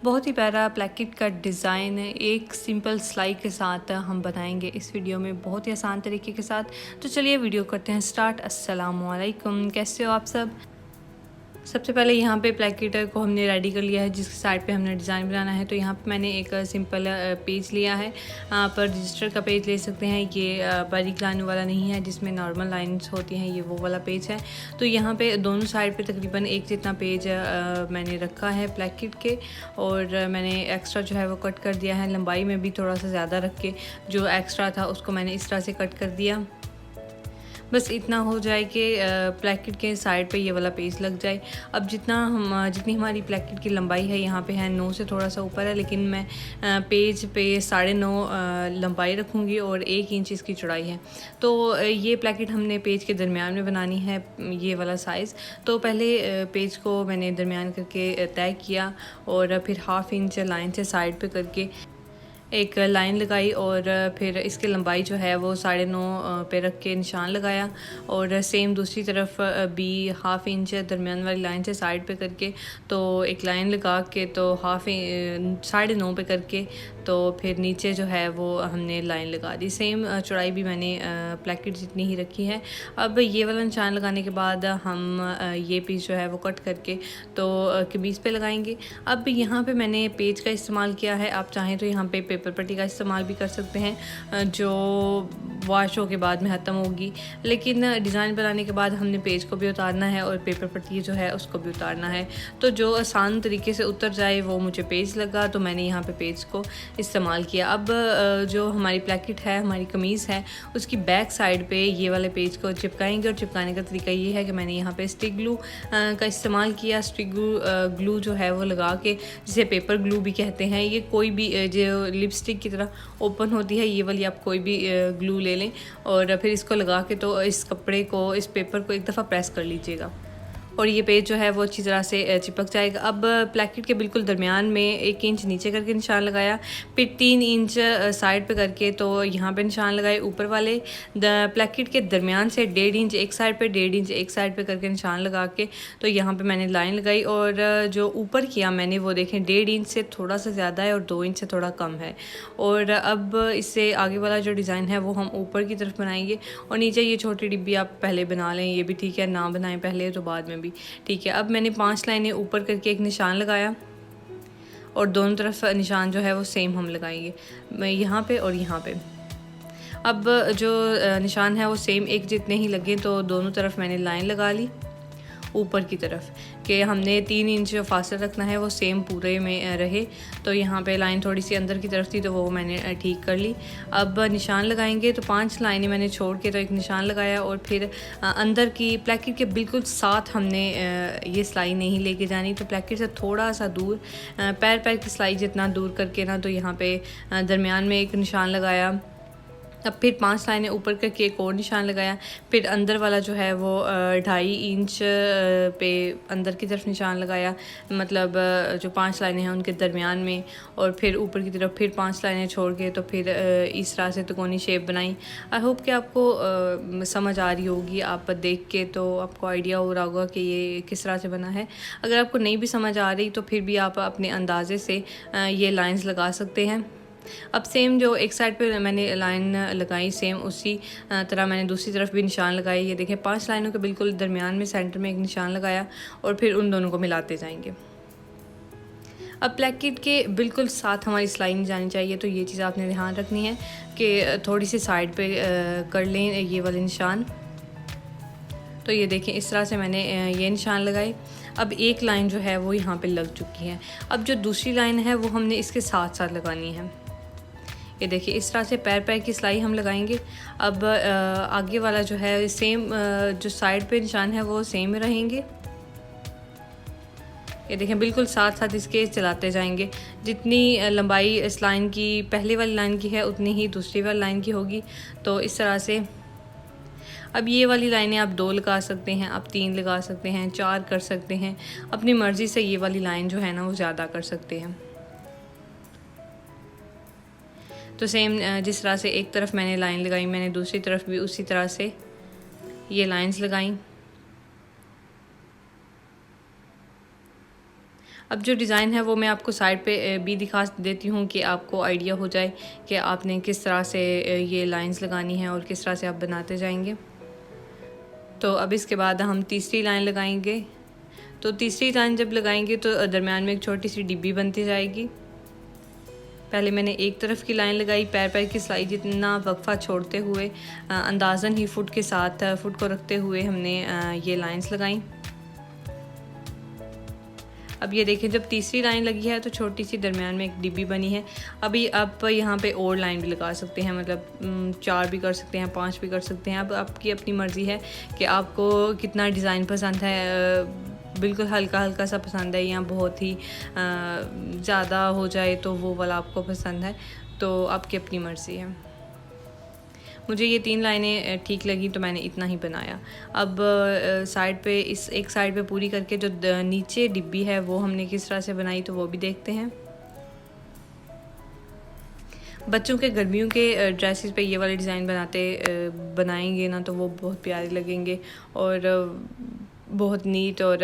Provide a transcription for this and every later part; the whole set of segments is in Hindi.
बहुत ही प्यारा प्लेकेट का डिज़ाइन एक सिंपल सिलाई के साथ हम बनाएंगे इस वीडियो में बहुत ही आसान तरीके के साथ। तो चलिए वीडियो करते हैं स्टार्ट। अस्सलाम वालेकुम, कैसे हो आप सब। सबसे पहले यहाँ पे प्लेकेट को हमने रेडी कर लिया है जिसके साइड पे हमने डिज़ाइन बनाना है। तो यहाँ पे मैंने एक सिंपल पेज लिया है, आप रजिस्टर का पेज ले सकते हैं। ये बारीक लाइन वाला नहीं है जिसमें नॉर्मल लाइंस होती हैं, ये वो वाला पेज है। तो यहाँ पे दोनों साइड पे तकरीबन एक जितना पेज मैंने रखा है प्लेकेट के, और मैंने एक्स्ट्रा जो है वो कट कर दिया है। लंबाई में भी थोड़ा सा ज़्यादा रख के जो एक्स्ट्रा था उसको मैंने इस तरह से कट कर दिया। बस इतना हो जाए कि प्लेकेट के साइड पे ये वाला पेज लग जाए। अब जितनी हमारी प्लेकेट की लंबाई है यहाँ पे है 9 से थोड़ा सा ऊपर है, लेकिन मैं पेज पे 9.5 लंबाई रखूँगी और 1 इंच इसकी चौड़ाई है। तो ये प्लेकेट हमने पेज के दरमियान में बनानी है, ये वाला साइज़। तो पहले पेज को मैंने दरमियान करके तय किया और फिर 1/2 इंच लाइन से साइड पे करके एक लाइन लगाई, और फिर इसकी लंबाई जो है वो 9.5 पे रख के निशान लगाया। और सेम दूसरी तरफ भी 1/2 इंच दरमियान वाली लाइन से साइड पे करके तो एक लाइन लगा के तो 9.5 पे करके तो फिर नीचे जो है वो हमने लाइन लगा दी। सेम चौड़ाई भी मैंने प्लेकेट जितनी ही रखी है। अब ये वाला निशान लगाने के बाद हम ये पीस जो है वो कट करके तो कमीज़ पे लगाएंगे। अब यहाँ पे मैंने पेज का इस्तेमाल किया है, आप चाहें तो यहाँ पे पेपर पट्टी का इस्तेमाल भी कर सकते हैं जो वॉश हो के बाद में ख़त्म होगी। लेकिन डिज़ाइन बनाने के बाद हमने पेज को भी उतारना है और पेपर पट्टी जो है उसको भी उतारना है। तो जो आसान तरीके से उतर जाए वो मुझे पेज लगा, तो मैंने यहाँ पे पेज को इस्तेमाल किया। अब जो हमारी प्लेकेट है, हमारी कमीज़ है, उसकी बैक साइड पे ये वाले पेज को चिपकाएंगे। और चिपकाने का तरीका ये है कि मैंने यहाँ पे स्टिक ग्लू का इस्तेमाल किया। स्टिक ग्लू जो है वो लगा के, जिसे पेपर ग्लू भी कहते हैं, ये कोई भी जो लिपस्टिक की तरह ओपन होती है, ये वाली आप कोई भी ग्लू ले लें और फिर इसको लगा के तो इस कपड़े को, इस पेपर को एक दफ़ा प्रेस कर लीजिएगा और ये पेज जो है वो अच्छी तरह से चिपक जाएगा। अब प्लेकेट के बिल्कुल दरमियान में 1 इंच नीचे करके निशान लगाया, फिर 3 इंच साइड पे करके तो यहाँ पे निशान लगाए। ऊपर वाले प्लेकेट के दरमियान से 1.5 इंच एक साइड पे, 1.5 इंच एक साइड पे करके निशान लगा के तो यहाँ पे मैंने लाइन लगाई। और जो ऊपर किया मैंने वो देखें 1.5 इंच से थोड़ा सा ज़्यादा है और 2 इंच से थोड़ा कम है। और अब इससे आगे वाला जो डिज़ाइन है वो हम ऊपर की तरफ बनाएंगे। और नीचे ये छोटी डिब्बी आप पहले बना लें, ये भी ठीक है, ना बनाएं पहले तो बाद में भी ठीक है। अब मैंने 5 लाइनें ऊपर करके एक निशान लगाया और दोनों तरफ निशान जो है वो सेम हम लगाएंगे, मैं यहाँ पे और यहाँ पे। अब जो निशान है वो सेम एक जितने ही लगे तो दोनों तरफ मैंने लाइन लगा ली ऊपर की तरफ कि हमने 3 इंच जो फासला रखना है वो सेम पूरे में रहे। तो यहाँ पे लाइन थोड़ी सी अंदर की तरफ थी तो वो मैंने ठीक कर ली। अब निशान लगाएंगे तो 5 लाइनें मैंने छोड़ के तो एक निशान लगाया और फिर अंदर की प्लेकेट के बिल्कुल साथ हमने ये सिलाई नहीं लेके जानी। तो प्लेकेट से थोड़ा सा दूर, पैर की सिलाई जितना दूर करके ना, तो यहाँ पे दरमियान में एक निशान लगाया। अब फिर 5 लाइनें ऊपर करके एक और निशान लगाया। फिर अंदर वाला जो है वो 2.5 इंच पे अंदर की तरफ निशान लगाया, मतलब जो 5 लाइनें हैं उनके दरमियान में। और फिर ऊपर की तरफ फिर 5 लाइनें छोड़ के तो फिर इस तरह से त्रिकोणी शेप बनाई। आई होप कि आपको समझ आ रही होगी, आप देख के तो आपको आइडिया हो रहा होगा कि ये किस तरह से बना है। अगर आपको नहीं भी समझ आ रही तो फिर भी आप अपने अंदाजे से ये लाइंस लगा सकते हैं। अब सेम जो एक साइड पे मैंने लाइन लगाई सेम उसी तरह मैंने दूसरी तरफ भी निशान लगाए। ये देखें 5 लाइनों के बिल्कुल दरमियान में सेंटर में एक निशान लगाया और फिर उन दोनों को मिलाते जाएंगे। अब प्लेकेट के बिल्कुल साथ हमारी सिलाई नहीं जानी चाहिए, तो ये चीज़ आपने ध्यान रखनी है कि थोड़ी सी साइड पे कर लें ये वाले निशान। तो ये देखें इस तरह से मैंने ये निशान लगाए। अब एक लाइन जो है वो यहाँ पे लग चुकी है। अब जो दूसरी लाइन है वो हमने इसके साथ साथ लगानी है। ये देखिए इस तरह से पैर की सिलाई हम लगाएंगे। अब आगे वाला जो है सेम, जो साइड पे निशान है वो सेम रहेंगे। ये देखें बिल्कुल साथ साथ इसके चलाते जाएंगे। जितनी लंबाई इस लाइन की पहले वाली लाइन की है उतनी ही दूसरी वाली लाइन की होगी। तो इस तरह से अब ये वाली लाइनें आप 2 लगा सकते हैं, आप 3 लगा सकते हैं, 4 कर सकते हैं, अपनी मर्ज़ी से ये वाली लाइन जो है ना वो ज़्यादा कर सकते हैं। तो सेम जिस तरह से एक तरफ मैंने लाइन लगाई मैंने दूसरी तरफ भी उसी तरह से ये लाइंस लगाई। अब जो डिज़ाइन है वो मैं आपको साइड पे भी दिखा देती हूँ कि आपको आइडिया हो जाए कि आपने किस तरह से ये लाइंस लगानी है और किस तरह से आप बनाते जाएंगे। तो अब इसके बाद हम तीसरी लाइन लगाएंगे। तो तीसरी लाइन जब लगाएंगे तो दरम्यान में एक छोटी सी डिब्बी बनती जाएगी। पहले मैंने एक तरफ की लाइन लगाई, पैर पैर की सिलाई जितना वक्फा छोड़ते हुए अंदाज़न ही फुट के साथ फुट को रखते हुए हमने ये लाइंस लगाई। अब ये देखें, जब तीसरी लाइन लगी है तो छोटी सी दरमियान में एक डिब्बी बनी है। अभी आप यहाँ पे और लाइन भी लगा सकते हैं, मतलब 4 भी कर सकते हैं, 5 भी कर सकते हैं। अब आपकी अपनी मर्ज़ी है कि आपको कितना डिज़ाइन पसंद है, बिल्कुल हल्का हल्का सा पसंद है या बहुत ही ज़्यादा हो जाए तो वो वाला आपको पसंद है, तो आपकी अपनी मर्ज़ी है। मुझे ये 3 लाइनें ठीक लगी तो मैंने इतना ही बनाया। अब साइड पे इस एक साइड पे पूरी करके जो नीचे डिब्बी है वो हमने किस तरह से बनाई तो वो भी देखते हैं। बच्चों के गर्मियों के ड्रेसेस पे ये वाले डिज़ाइन बनाएंगे ना तो वो बहुत प्यारे लगेंगे और बहुत नीट और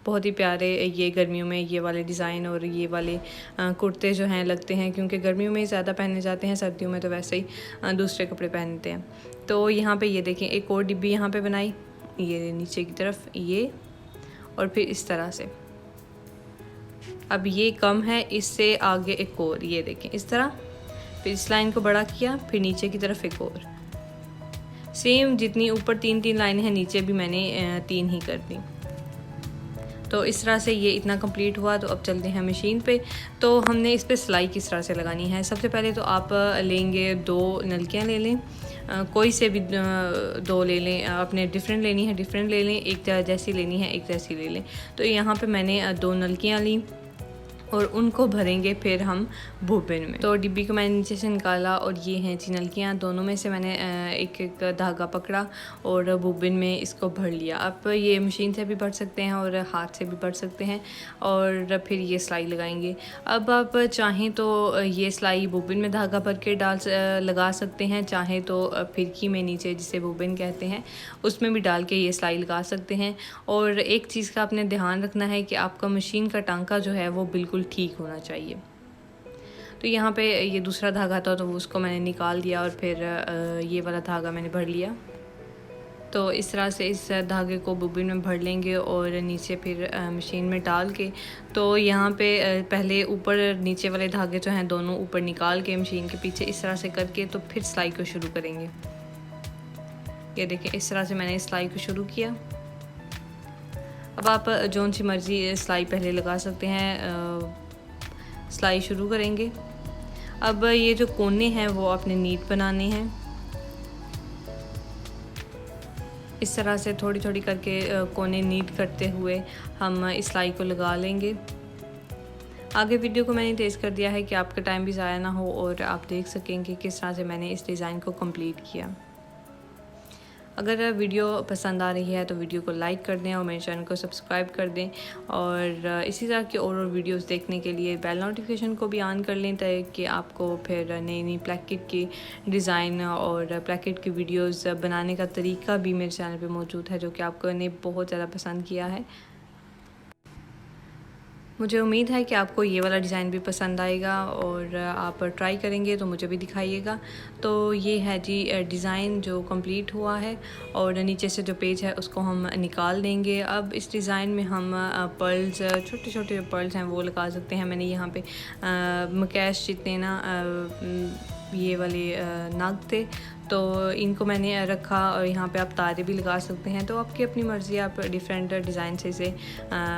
बहुत ही प्यारे ये गर्मियों में ये वाले डिज़ाइन और ये वाले कुर्ते जो हैं लगते हैं, क्योंकि गर्मियों में ही ज़्यादा पहने जाते हैं, सर्दियों में तो वैसे ही दूसरे कपड़े पहनते हैं। तो यहाँ पे ये देखें, एक और डिब्बी यहाँ पे बनाई, ये नीचे की तरफ ये, और फिर इस तरह से। अब ये कम है, इससे आगे एक और, ये देखें इस तरह, फिर इस लाइन को बड़ा किया, फिर नीचे की तरफ एक और सेम, जितनी ऊपर 3 लाइनें हैं नीचे भी मैंने 3 ही कर दी। तो इस तरह से ये इतना कंप्लीट हुआ। तो अब चलते हैं मशीन पे। तो हमने इस पे सिलाई किस तरह से लगानी है। सबसे पहले तो आप लेंगे 2 नलकियाँ ले लें, कोई से भी 2 ले लें, आपने डिफरेंट लेनी है डिफरेंट ले लें, एक जैसी लेनी है एक जैसी ले लें। तो यहाँ पे मैंने 2 नलकियाँ ली और उनको भरेंगे फिर हम बोबिन में। तो डिब्बी को मैंने नीचे से निकाला और ये हैं जी नलकियाँ, दोनों में से मैंने एक एक धागा पकड़ा और बोबिन में इसको भर लिया। आप ये मशीन से भी भर सकते हैं और हाथ से भी भर सकते हैं और फिर ये सिलाई लगाएंगे। अब आप चाहें तो ये सिलाई बोबिन में धागा भर के लगा सकते हैं, चाहें तो फिरकी में नीचे जिसे बोबिन कहते हैं उसमें भी डाल के ये सिलाई लगा सकते हैं। और एक चीज़ का आपने ध्यान रखना है कि आपका मशीन का टांका जो है वो बिल्कुल ठीक होना चाहिए। तो यहाँ पे ये दूसरा धागा था तो उसको मैंने निकाल दिया और फिर ये वाला धागा मैंने भर लिया। तो इस तरह से इस धागे को बोबिन में भर लेंगे और नीचे फिर मशीन में डाल के, तो यहाँ पे पहले ऊपर नीचे वाले धागे जो हैं दोनों ऊपर निकाल के मशीन के पीछे इस तरह से करके तो फिर सिलाई को शुरू करेंगे। ये देखिए इस तरह से मैंने सिलाई को शुरू किया। अब आप जौन सी मर्ज़ी सिलाई पहले लगा सकते हैं, सिलाई शुरू करेंगे। अब ये जो कोने हैं वो आपने नीट बनाने हैं। इस तरह से थोड़ी थोड़ी करके कोने नीट करते हुए हम इस सिलाई को लगा लेंगे। आगे वीडियो को मैंने तेज़ कर दिया है कि आपका टाइम भी ज़ाया ना हो और आप देख सकेंगे किस तरह से मैंने इस डिज़ाइन को कंप्लीट किया। अगर वीडियो पसंद आ रही है तो वीडियो को लाइक कर दें और मेरे चैनल को सब्सक्राइब कर दें और इसी तरह के और वीडियोस देखने के लिए बेल नोटिफिकेशन को भी ऑन कर लें ताकि आपको फिर नई नई प्लैकेट की डिज़ाइन और प्लैकेट की वीडियोस बनाने का तरीका भी मेरे चैनल पे मौजूद है, जो कि आपको ने बहुत ज़्यादा पसंद किया है। मुझे उम्मीद है कि आपको ये वाला डिज़ाइन भी पसंद आएगा और आप ट्राई करेंगे तो मुझे भी दिखाइएगा। तो ये है जी डिज़ाइन जो कंप्लीट हुआ है और नीचे से जो पेज है उसको हम निकाल देंगे। अब इस डिज़ाइन में हम पर्ल्स, छोटे छोटे जो पर्ल्स हैं वो लगा सकते हैं। मैंने यहाँ पे मकैश जितने ना ये वाले नाग थे तो इनको मैंने रखा और यहाँ पे आप तारे भी लगा सकते हैं। तो आपकी अपनी मर्ज़ी, आप डिफरेंट डिज़ाइन से इसे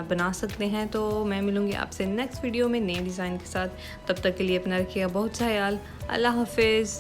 बना सकते हैं। तो मैं मिलूँगी आपसे नेक्स्ट वीडियो में नए डिज़ाइन के साथ। तब तक के लिए अपना रखिएगा बहुत सा ख्याल। अल्लाह हाफिज़।